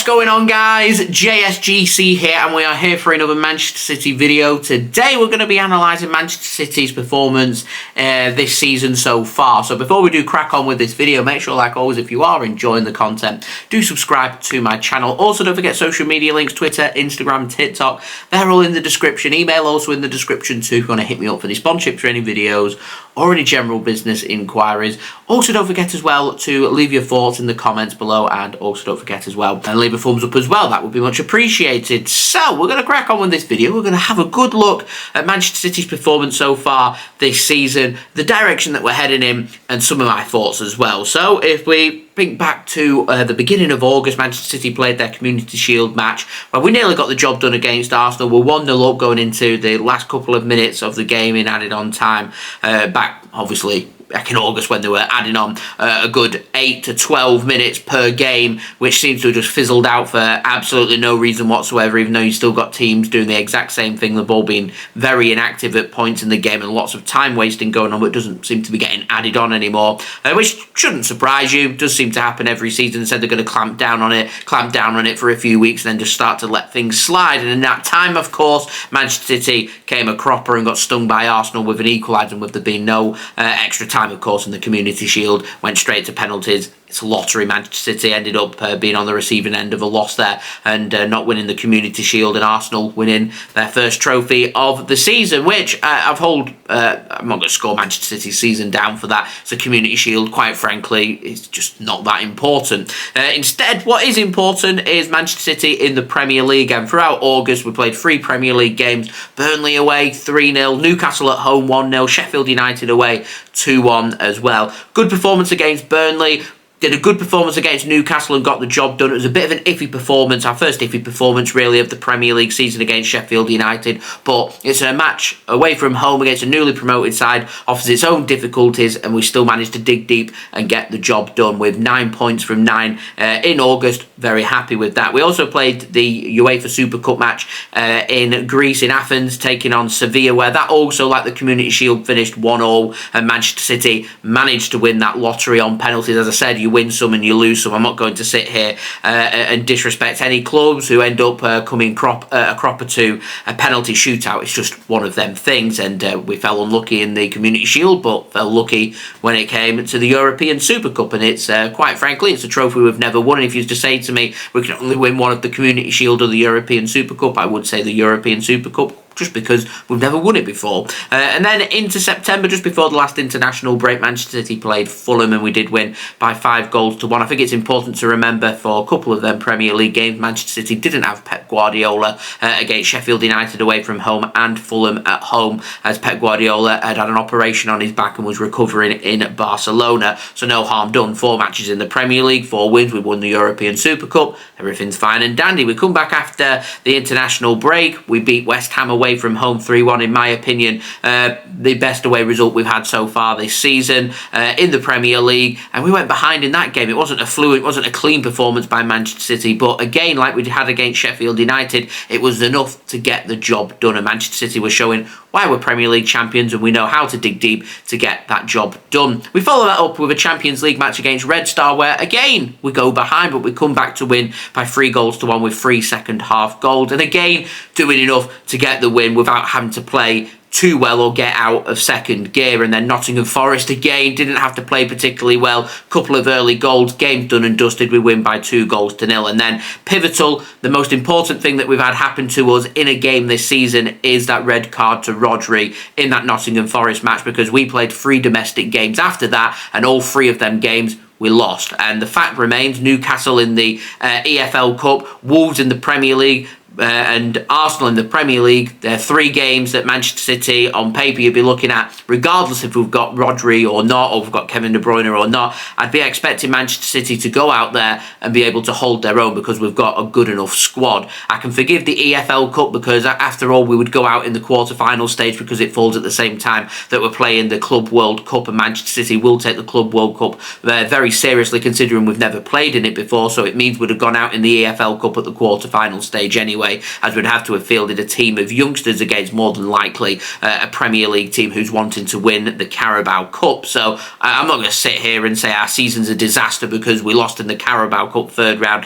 What's going on, guys? JSGC here, and we are here for another Manchester City video. Today we're going to be analysing Manchester City's performance this season so far. So before we do crack on with this video, make sure, like always, if you are enjoying the content, do subscribe to my channel. Also, don't forget social media links, Twitter, Instagram, TikTok. They're all in the description. Email also in the description too if you want to hit me up for any sponsorships for any videos or any general business inquiries. Also, don't forget as well to leave your thoughts in the comments below, and also don't forget as well and leave a thumbs up as well. That would be much appreciated. So we're going to crack on with this video. We're going to have a good look at Manchester City's performance so far this season, the direction that we're heading in, and some of my thoughts as well. So if we think back to the beginning of August, Manchester City played their Community Shield match where we nearly got the job done against Arsenal. We're 1-0 up going into the last couple of minutes of the game in added on time. Back in August, when they were adding on a good 8 to 12 minutes per game, which seems to have just fizzled out for absolutely no reason whatsoever, even though you still got teams doing the exact same thing, the ball being very inactive at points in the game and lots of time wasting going on, but it doesn't seem to be getting added on anymore, which shouldn't surprise you. It does seem to happen every season. Said they're going to clamp down on it for a few weeks and then just start to let things slide. And in that time, of course, Manchester City came a cropper and got stung by Arsenal with an equaliser, with there being no extra time, of course, in the Community Shield. Went straight to penalties. It's a lottery. Manchester City ended up being on the receiving end of a loss there and not winning the Community Shield, and Arsenal winning their first trophy of the season, which I'm not going to score Manchester City's season down for that. It's a Community Shield, quite frankly, it's just not that important. Instead, what is important is Manchester City in the Premier League, and throughout August we played 3 Premier League games. Burnley away 3-0, Newcastle at home 1-0, Sheffield United away 2-1 as well. Good performance against Burnley. Did a good performance against Newcastle and got the job done. It was a bit of an iffy performance, our first iffy performance really of the Premier League season against Sheffield United, but it's a match away from home against a newly promoted side, offers its own difficulties, and we still managed to dig deep and get the job done with 9 points from 9 in August. Very happy with that. We also played the UEFA Super Cup match in Greece, in Athens, taking on Sevilla, where that also, like the Community Shield, finished 1-1, and Manchester City managed to win that lottery on penalties. As I said, you win some and you lose some. I'm not going to sit here and disrespect any clubs who end up coming a cropper to a penalty shootout. It's just one of them things, and we fell unlucky in the Community Shield, but fell lucky when it came to the European Super Cup, and it's quite frankly, it's a trophy we've never won. And if you used to say to me we can only win one of the Community Shield or the European Super Cup, I would say the European Super Cup, just because we've never won it before. And then into September, just before the last international break, Manchester City played Fulham, and we did win by 5-1. I think it's important to remember for a couple of them Premier League games, Manchester City didn't have Pep Guardiola against Sheffield United away from home and Fulham at home, as Pep Guardiola had an operation on his back and was recovering in Barcelona. So no harm done. 4 matches in the Premier League, 4 wins. We won the European Super Cup. Everything's fine and dandy. We come back after the international break. We beat West Ham away from home 3-1, in my opinion, the best away result we've had so far this season in the Premier League, and we went behind in that game. It wasn't a clean performance by Manchester City, but again, like we had against Sheffield United, it was enough to get the job done, and Manchester City was showing why we're Premier League champions, and we know how to dig deep to get that job done. We follow that up with a Champions League match against Red Star, where again we go behind, but we come back to win by 3-1 with 3 second-half goals, and again doing enough to get the win without having to play too well or get out of second gear. And then Nottingham Forest again didn't have to play particularly well. Couple of early goals, game done and dusted. We win by 2-0. And then pivotal, the most important thing that we've had happen to us in a game this season is that red card to Rodri in that Nottingham Forest match, because we played 3 domestic games after that, and all 3 of them games we lost. And the fact remains, Newcastle in the EFL Cup, Wolves in the Premier League, and Arsenal in the Premier League. There are 3 games that Manchester City on paper you'd be looking at, regardless if we've got Rodri or not, or we've got Kevin De Bruyne or not. I'd be expecting Manchester City to go out there and be able to hold their own, because we've got a good enough squad. I can forgive the EFL Cup, because after all we would go out in the quarter-final stage, because it falls at the same time that we're playing the Club World Cup, and Manchester City will take the Club World Cup very seriously, considering we've never played in it before, so it means we'd have gone out in the EFL Cup at the quarter-final stage anyway. anyway, as we'd have to have fielded a team of youngsters against more than likely a Premier League team who's wanting to win the Carabao Cup. So I'm not going to sit here and say our season's a disaster because we lost in the Carabao Cup third round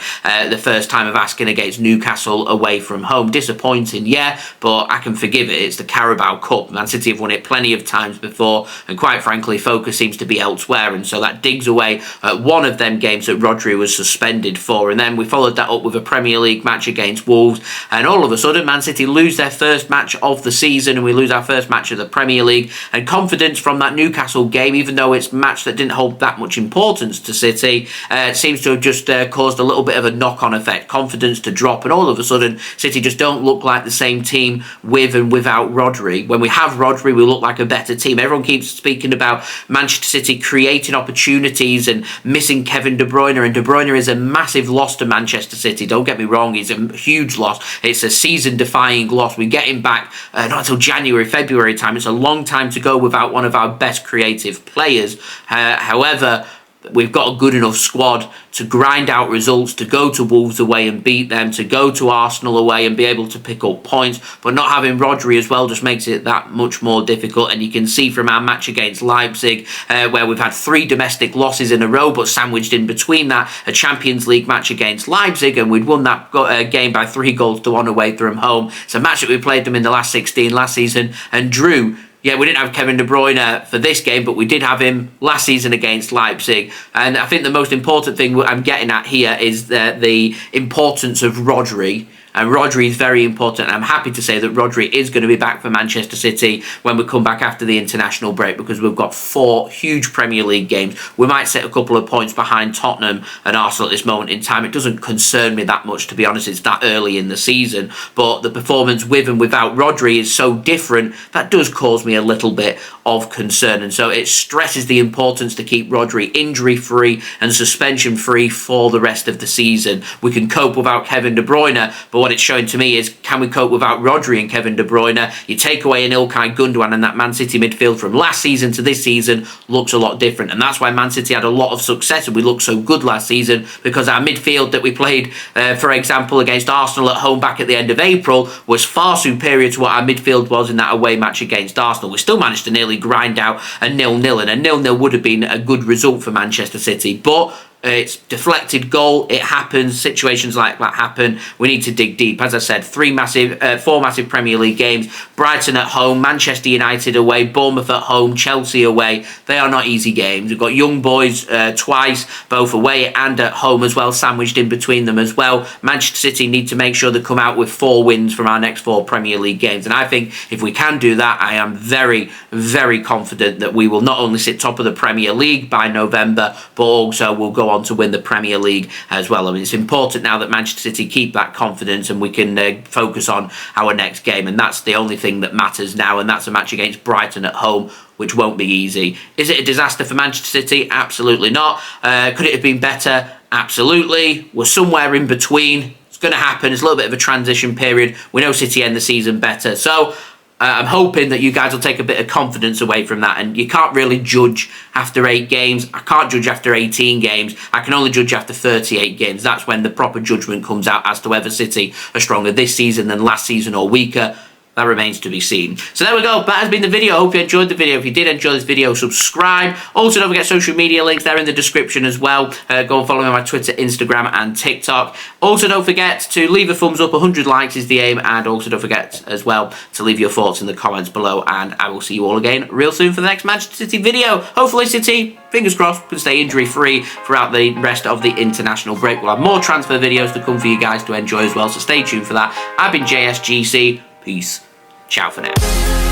the first time of asking against Newcastle away from home. Disappointing, yeah, but I can forgive it. It's the Carabao Cup. Man City have won it plenty of times before, and quite frankly, focus seems to be elsewhere, and so that digs away at one of them games that Rodri was suspended for. And then we followed that up with a Premier League match against Wolves, and all of a sudden Man City lose their first match of the season, and we lose our first match of the Premier League. And confidence from that Newcastle game, even though it's a match that didn't hold that much importance to City, seems to have just caused a little bit of a knock-on effect. Confidence to drop, and all of a sudden City just don't look like the same team with and without Rodri. When we have Rodri, we look like a better team. Everyone keeps speaking about Manchester City creating opportunities and missing Kevin De Bruyne, and De Bruyne is a massive loss to Manchester City. Don't get me wrong, he's a huge loss. It's a season-defying loss. We get him back not until January, February time. It's a long time to go without one of our best creative players. However, we've got a good enough squad to grind out results, to go to Wolves away and beat them, to go to Arsenal away and be able to pick up points. But not having Rodri as well just makes it that much more difficult. And you can see from our match against Leipzig, where we've had 3 domestic losses in a row, but sandwiched in between that a Champions League match against Leipzig, and we'd won that game by 3-1 away from home. It's a match that we played them in the last 16 last season and drew. Yeah, we didn't have Kevin De Bruyne for this game, but we did have him last season against Leipzig. And I think the most important thing I'm getting at here is the importance of Rodri. And Rodri is very important. I'm happy to say that Rodri is going to be back for Manchester City when we come back after the international break, because we've got 4 huge Premier League games. We might set a couple of points behind Tottenham and Arsenal at this moment in time. It doesn't concern me that much, to be honest. It's that early in the season. But the performance with and without Rodri is so different, that does cause me a little bit of concern. And so it stresses the importance to keep Rodri injury-free and suspension-free for the rest of the season. We can cope without Kevin De Bruyne, but what it's showing to me is, can we cope without Rodri and Kevin De Bruyne? You take away an Ilkay Gundogan, and that Man City midfield from last season to this season looks a lot different. And that's why Man City had a lot of success and we looked so good last season, because our midfield that we played, for example, against Arsenal at home back at the end of April was far superior to what our midfield was in that away match against Arsenal. We still managed to nearly grind out a 0-0, and a 0-0 would have been a good result for Manchester City. But it's deflected goal. It happens. Situations like that happen. We need to dig deep. As I said, 4 massive Premier League games. Brighton at home, Manchester United away, Bournemouth at home, Chelsea away. They are not easy games. We've got young boys twice, both away and at home as well, sandwiched in between them as well. Manchester City need to make sure they come out with 4 wins from our next 4 Premier League games. And I think if we can do that, I am very, very confident that we will not only sit top of the Premier League by November, but also will go on to win the Premier League as well. I mean, it's important now that Manchester City keep that confidence and we can focus on our next game, and that's the only thing that matters now, and that's a match against Brighton at home, which won't be easy. Is it a disaster for Manchester City? Absolutely not. Could it have been better? Absolutely. We're somewhere in between. It's going to happen. It's a little bit of a transition period. We know City end the season better. So I'm hoping that you guys will take a bit of confidence away from that. And you can't really judge after 8 games. I can't judge after 18 games. I can only judge after 38 games. That's when the proper judgment comes out as to whether City are stronger this season than last season or weaker. That remains to be seen. So there we go. That has been the video. I hope you enjoyed the video. If you did enjoy this video, subscribe. Also, don't forget social media links. They're in the description as well. Go and follow me on my Twitter, Instagram, and TikTok. Also, don't forget to leave a thumbs up. 100 likes is the aim. And also, don't forget as well to leave your thoughts in the comments below. And I will see you all again real soon for the next Manchester City video. Hopefully, City, fingers crossed, can stay injury-free throughout the rest of the international break. We'll have more transfer videos to come for you guys to enjoy as well. So stay tuned for that. I've been JSGC. Peace. Ciao for now.